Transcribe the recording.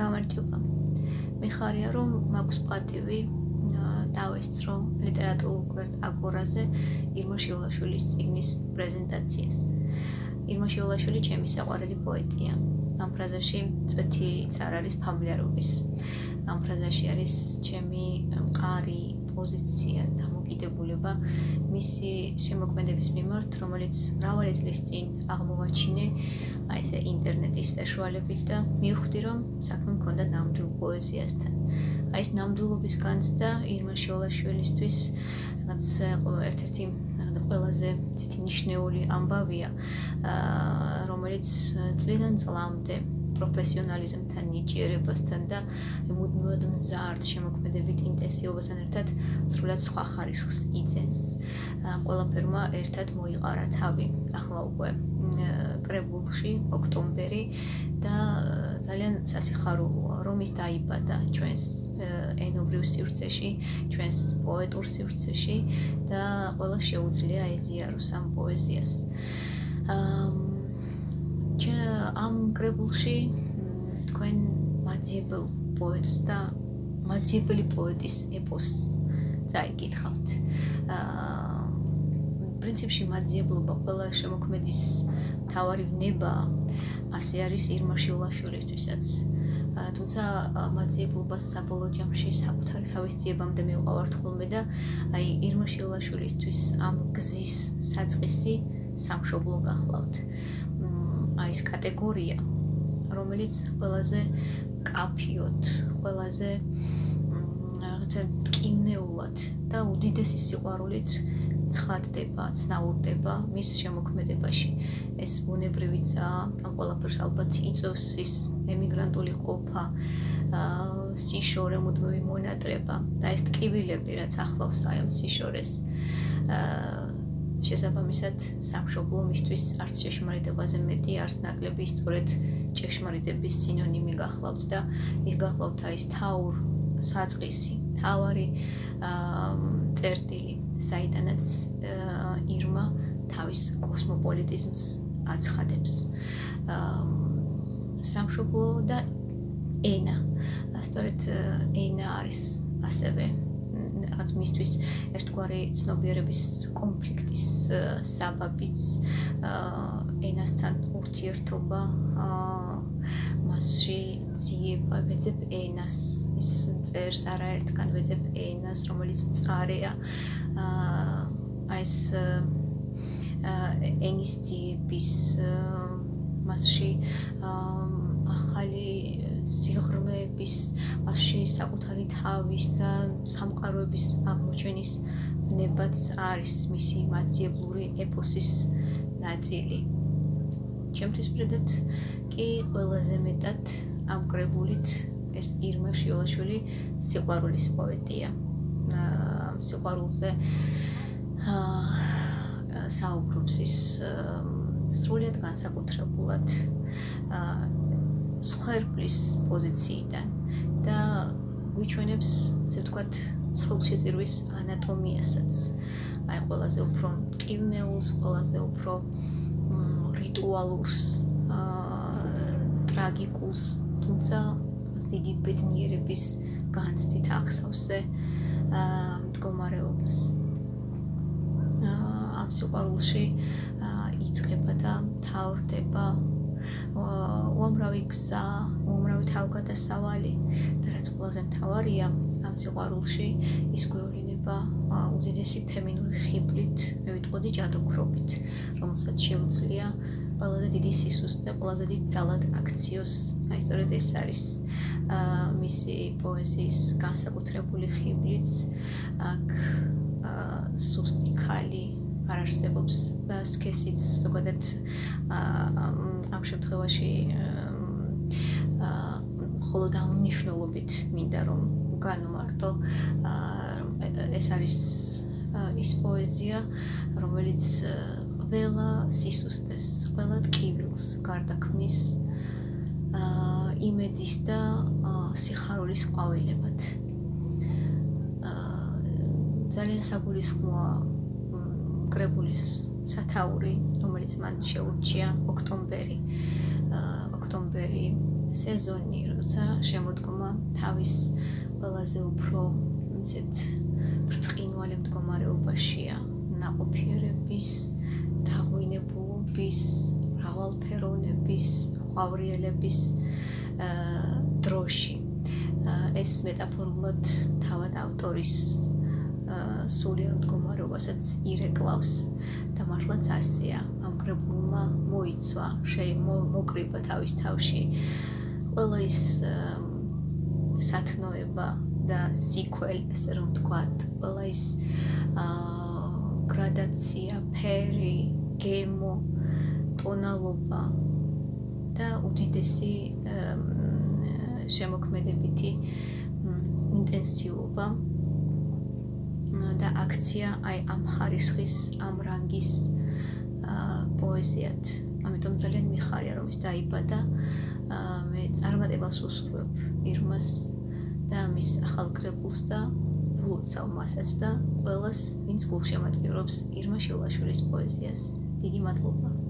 გამარჯობა. მიხარია რომ მაქვს პატივი დავესწრო ლიტერატურულ გვერდ აგორაზე ირმა შიულაშვილის წიგნის პრეზენტაციას. ირმა შიულაშვილი ჩემი საყვარელი პოეტია. ამ ფრაზაში წვეთიც არ არის ფამილიარობის. ამ ფრაზაში არის ჩემი მყარი პოზიცია, დამოკიდებულება მისი შემოქმედების მიმართ, რომელიც მრავალი წლის წინ აღმოვაჩინე ესე ინტერნეტის საშუალებით და მივხვდი, რომ საქმე მქონდა ნამდვილ პოეზიასთან. ეს ნამდვილობის განცდა ირმა შიულაშვილისთვის რაღაც ერთ-ერთი ყველაზე ნიშნეული ამბავია, რომელიც წლიდან წლამდე პროფესიონალიზმთან, ნიჭიერებასთან და მუდმივად მზარდ შემოქმედებით ინტენსივობასთან ერთად სრულად სხვა ხარისხს იძენს. ყველაფერმა ერთად მოიყარა თავი. ახლა უკვე კრებულში ოქტომბერი და ძალიან სასიხარულოა, რომ ის დაიბადა ჩვენს ენობრივ სივრცეში, ჩვენს პოეტურ სივრცეში და ყველა შეუძლია ეზიაროს ამ პოეზიას. ამ კრებულში თქვენ მაძიებელ პოეტს და მაძიებელი პოეტის ეპოსს წაიკითხავთ. პრინციპში მაძიებლობა ყველა შემოქმედის მთავარი ვნებაა, ასე არის ირმა შიულაშვილისთვისაც. თუმცა მაძიებლობას საბოლოო ჯამში საკუთარი თავის ძიებამდე მივყავართ ხოლმე და ირმა შიულაშვილისთვის ამ გზის საწყისი სამშობლო გახლავთ. ეს კატეგორია, რომელიც ყველაზე კაფიოთ, ყველაზე რაღაცა მტკივნეულად და უდიდესი სიყვარულით ცხადდება, ცნაურდება მის შემოქმედებაში. ეს ბუნებრივიცაა, ამ ყველაფერს ალბათ იწვევს ის ემიგრანტული ყოფა, სიშორე, მუდმივი მონატრება და ეს ტკივილები, რაც ახლავს ამ სიშორეს. შესაბამისად, სამშობლო მისთვის არც ჭეშმარიტებაზე მეტი, არც ნაკლები, სწორედ ჭეშმარიტების სინონიმი გახლავთ და ის გახლავთ ის თაურ საწყისი, თავარი წერტილი, საიდანაც ირმა თავის კოსმოპოლიტიზმს აცხადებს. სამშობლო და ენა. სწორედ ენა არის ასევე რაღაც მისთვის ერთგვარი ცნობიერების კონფლიქტის საბაბიც, ენასთან ურთიერთობა, მასში ძიება, ვეძებ ენას, ის წერს არაერთგან ვეძებ ენას, რომელიც მწყარეა. ეს ენის ძიების მასში ახალი სიღრმეების, მასში საკუთარი თავის და სამყაროების აღმოჩენის ვნებაც არის მისი მაძიებლური ეპოსის ნაწილი. ჩემთვის ფრედად კი ყველაზე მეტად ამ კრებულით ეს ირმა შიულაშვილი სიყვარულის პოეტია. ამ სიყვარულზე საუბრობს ის სრულიად განსაკუთრებულად სხერბლის პოზიციიდან და გვიჩვენებს, ასე ვთქვათ, სრულშეწირვის ანატომიასაც. ყველაზე უფრო მტკივნეულს, ყველაზე უფრო რიტუალურს, ტრაგიკულს, თუმცა დიდი ბედნიერების განცდით ახსავსზე მდგომარეობას. ამ სიყვარულში იწყება და მთავრდება უამრავი გზა, უამრავი თავგადასავალი და რაც ყველაზე მთავარია, ამ სიყვარულში ის გვევლინება უდიდესი ფემინური ხიბლით, მე ვიტყოდი ჯადოქრობით, რომელსაც შეუძლია ყველაზე დიდი სისუსტე, ყველაზე დიდ ძალად აქციოს. სწორედ ეს არის მისი პოეზიის განსაკუთრებული ხიბლიც. აქ სუსტი ქალი არ არსებობს და სქესიც ზოგადად ამ შემთხვევაში მხოლოდ ამ მნიშვნელობით მინდა რომ განვმარტო. ეს არის ის პოეზია, რომელიც ყველა სისუსტეს, ყველა ტკივილს გარდაქმნის იმედის და სიხარულის ყვავილებად. ძალიან საგულისხმოა კრებულის სათაური, რომელიც მან შეურჩია ოქტომბერი. ოქტომბერი სეზონი, როცა შემოდგომა თავის ყველაზე უფრო ბრწყინვალე მდგომარეობაშია, ნაყოფიერების, დაღვინებულობის, მრავალფეროვნების, ყვავრიელების დროში. ეს მეტაფორულად თავად ავტორის სულიერ მდგომარეობასაც ირეკლავს და მართლაც ასეა. ამ კრებულმა მოიცვა, მოკრიბა თავის თავში ყველა ის სათნოება და სიკველი, ესე რომ ვთქვათ, ყველა ის გრადაცია, ფერი, გემო, ტონალობა და უდიდესი შემოქმედებითი ინტენსივობა და აქცია აი ამ ხარისხის, ამ რანგის პოეზიად. ამიტომ ძალიან მიხარია, რომ ის დაიბადა. მე წარმატებას უსურვებ ირმას და მის ახალ კრებულს და ვულოცავ მასაც და ყველას, ვინც გულშემატკივრობს ირმა შილაშვილის პოეზიას. დიდი მადლობა.